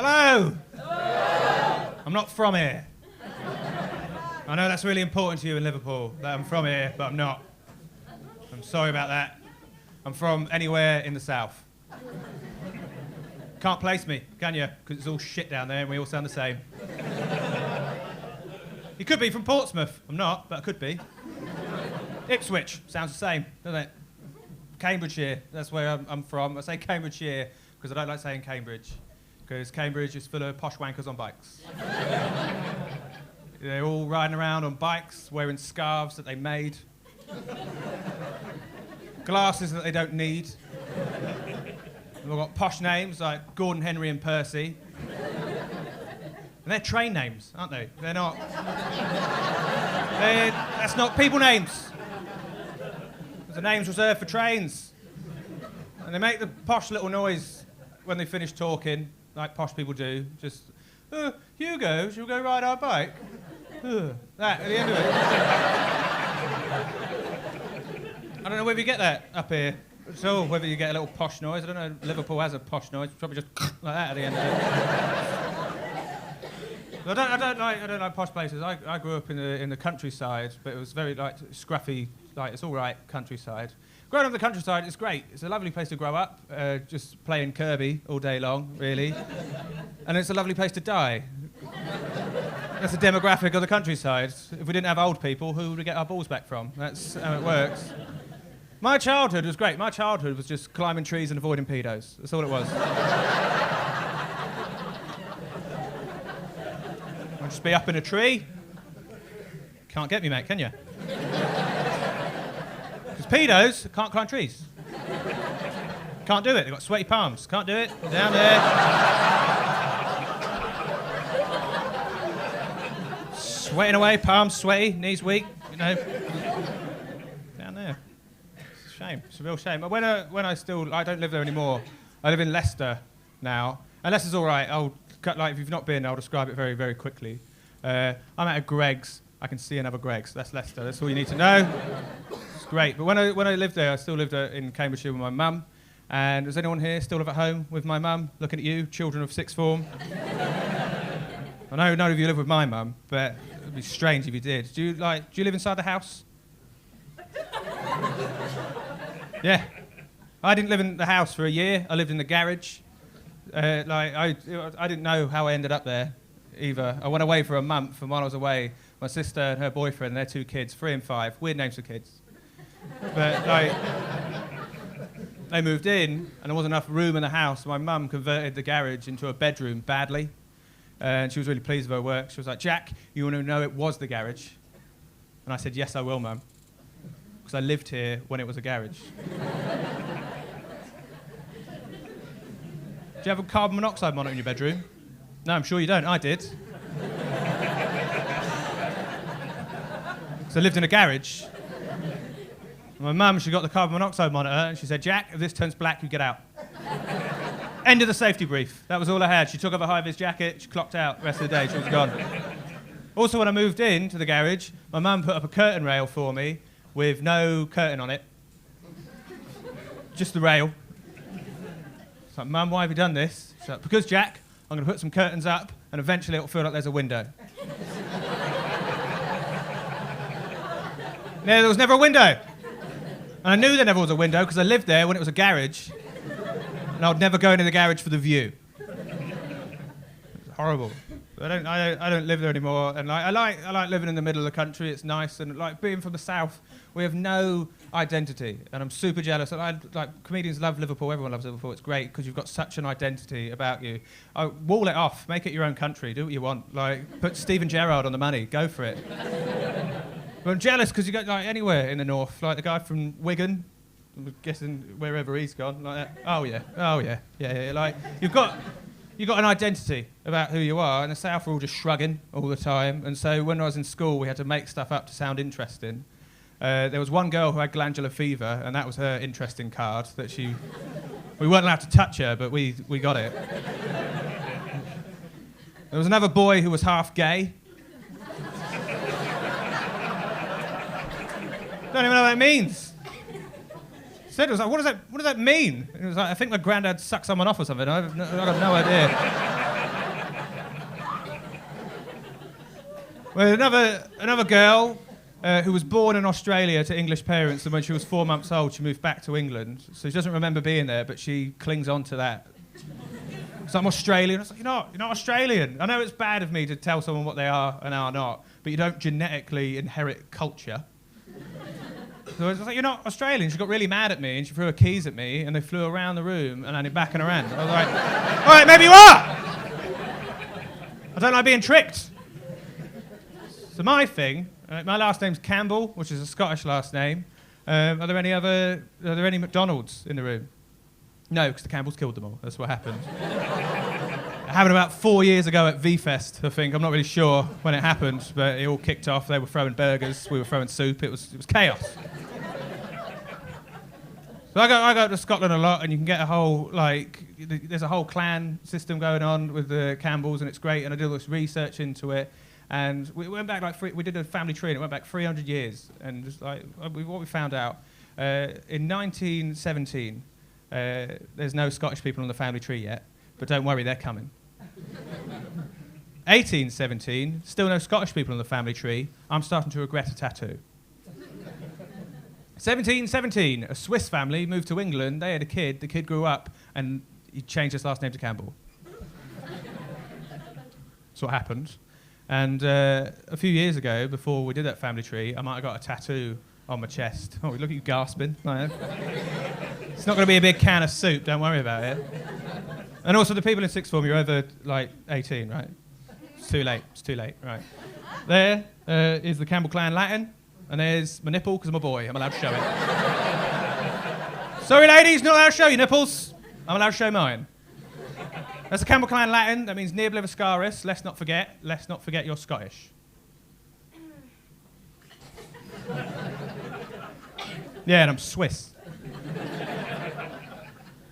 Hello! I'm not from here. I know that's really important to you in Liverpool, that I'm from here, but I'm not. I'm sorry about that. I'm from anywhere in the south. Can't place me, can you? Because it's all shit down there and we all sound the same. You could be from Portsmouth. I'm not, but I could be. Ipswich, sounds the same, doesn't it? Cambridgeshire, that's where I'm from. I say Cambridgeshire because I don't like saying Cambridge, because Cambridge is full of posh wankers on bikes. They're all riding around on bikes, wearing scarves that they made, glasses that they don't need. They've all got posh names like Gordon, Henry and Percy. And they're train names, aren't they? They're not... that's not people names. The name's reserved for trains. And they make the posh little noise when they finish talking, like posh people do. Just, Hugo, shall we go ride our bike? That, at the end of it. I don't know whether you get that up here. So whether you get a little posh noise. I don't know, Liverpool has a posh noise. Probably just like that at the end of it. I don't like posh places. I grew up in the countryside, but it was very like scruffy, like it's all right countryside. Growing up in the countryside is great. It's a lovely place to grow up, just playing Kirby all day long, really. And it's a lovely place to die. That's the demographic of the countryside. If we didn't have old people, who would we get our balls back from? That's how it works. My childhood was great. My childhood was just climbing trees and avoiding pedos. That's all it was. I'd just be up in a tree. Can't get me, mate, can you? Because pedos can't climb trees. Can't do it. They've got sweaty palms. Can't do it. Down there. Sweating away, palms sweaty, knees weak, you know. Down there. It's a shame. It's a real shame. When I don't live there anymore. I live in Leicester now. And Leicester's all right. If you've not been, I'll describe it very, very quickly. I'm at a Greggs. I can see another Greggs. That's Leicester. That's all you need to know. It's great. But when I lived there, I still lived in Cambridgeshire with my mum. And does anyone here still live at home with my mum? Looking at you, children of sixth form. I know none of you live with my mum, but it'd be strange if you did. Do you live inside the house? Yeah. I didn't live in the house for a year. I lived in the garage. I didn't know how I ended up there either. I went away for a month, and while I was away, my sister and her boyfriend, their 2 kids, 3 and 5, weird names for kids. But they moved in, and there wasn't enough room in the house. My mum converted the garage into a bedroom badly, and she was really pleased with her work. She was like, "Jack, you want to know it was the garage?" And I said, "Yes, I will, Mum, because I lived here when it was a garage." Do you have a carbon monoxide monitor in your bedroom? No, I'm sure you don't. I did. So I lived in a garage. My mum, she got the carbon monoxide monitor, and she said, "Jack, if this turns black, you get out." End of the safety brief. That was all I had. She took off a high-vis jacket, she clocked out. The rest of the day, she was gone. Also, when I moved into the garage, my mum put up a curtain rail for me with no curtain on it. Just the rail. It's like, "Mum, why have you done this?" She's like, "Because, Jack, I'm going to put some curtains up, and eventually it'll feel like there's a window." No, there was never a window. And I knew there never was a window because I lived there when it was a garage, and I would never go into the garage for the view. It's horrible. I don't live there anymore, and I like living in the middle of the country. It's nice, and like being from the south, we have no identity, and I'm super jealous. And comedians love Liverpool. Everyone loves Liverpool. It's great because you've got such an identity about you. Wall it off. Make it your own country. Do what you want. Like put Stephen Gerrard on the money. Go for it. But I'm jealous because you go like anywhere in the north, like the guy from Wigan. I'm guessing wherever he's gone, like that. Oh yeah. Like you've got an identity about who you are, and the south are all just shrugging all the time. And so when I was in school, we had to make stuff up to sound interesting. There was one girl who had glandular fever, and that was her interesting card that we weren't allowed to touch her, but we got it. There was another boy who was half gay. Don't even know what that means. Said it was like, what does that mean? And it was like, I think my granddad sucked someone off or something. I got no idea. Well, another girl who was born in Australia to English parents, and when she was 4 months old, she moved back to England. So she doesn't remember being there, but she clings on to that. So I'm Australian. I was like, you're not Australian. I know it's bad of me to tell someone what they are and are not, but you don't genetically inherit culture. So I was like, you're not Australian. She got really mad at me, and she threw her keys at me, and they flew around the room and landed back in her hand. I was like, all right, maybe you are. I don't like being tricked. So my thing, my last name's Campbell, which is a Scottish last name. Are there any McDonald's in the room? No, because the Campbells killed them all. That's what happened. It happened about 4 years ago at V-Fest, I think. I'm not really sure when it happened, but it all kicked off. They were throwing burgers, we were throwing soup. It was chaos. So I go to Scotland a lot, and you can get there's a whole clan system going on with the Campbells, and it's great. And I did all this research into it, and we went back we did a family tree, and it went back 300 years. And just what we found out in 1917, there's no Scottish people on the family tree yet, but don't worry, they're coming. 1817, still no Scottish people on the family tree. I'm starting to regret a tattoo. 1717, a Swiss family moved to England. They had a kid. The kid grew up, and he changed his last name to Campbell. That's what happened. And a few years ago, before we did that family tree, I might have got a tattoo on my chest. Oh, look at you gasping. It's not going to be a big can of soup. Don't worry about it. And also, the people in sixth form, you're over 18, right? It's too late. Right. There is the Campbell clan Latin. And there's my nipple, because I'm a boy. I'm allowed to show it. Sorry, ladies, not allowed to show your nipples. I'm allowed to show mine. That's the Campbell clan Latin. That means near bleviscaris. Let's not forget you're Scottish. Yeah, and I'm Swiss.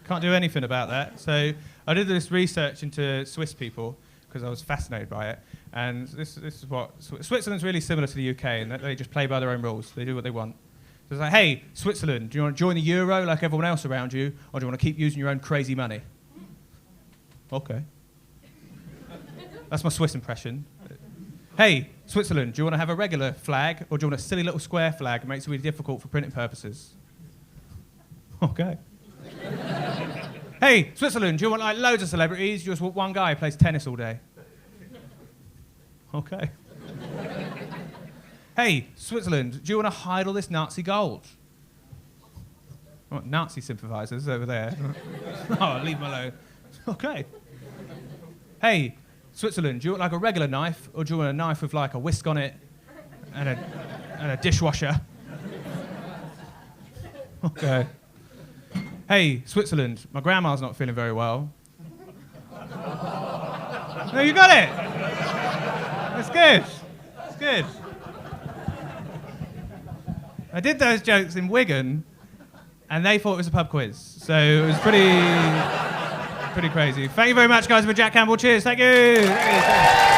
Can't do anything about that. So I did this research into Swiss people, because I was fascinated by it. And this is what... Switzerland's really similar to the UK in that they just play by their own rules. They do what they want. So it's like, hey, Switzerland, do you want to join the euro like everyone else around you, or do you want to keep using your own crazy money? Okay. That's my Swiss impression. Hey, Switzerland, do you want to have a regular flag, or do you want a silly little square flag that makes it really difficult for printing purposes? Okay. Hey, Switzerland, do you want loads of celebrities? You just want one guy who plays tennis all day? Okay. Hey, Switzerland, do you want to hide all this Nazi gold? Oh, Nazi sympathisers over there. Oh, leave them alone. Okay. Hey, Switzerland, do you want a regular knife, or do you want a knife with a whisk on it and a dishwasher? Okay. Hey, Switzerland, my grandma's not feeling very well. No, you got it. That's good. That's good. I did those jokes in Wigan, and they thought it was a pub quiz. So it was pretty crazy. Thank you very much, guys, for Jack Campbell. Cheers. Thank you.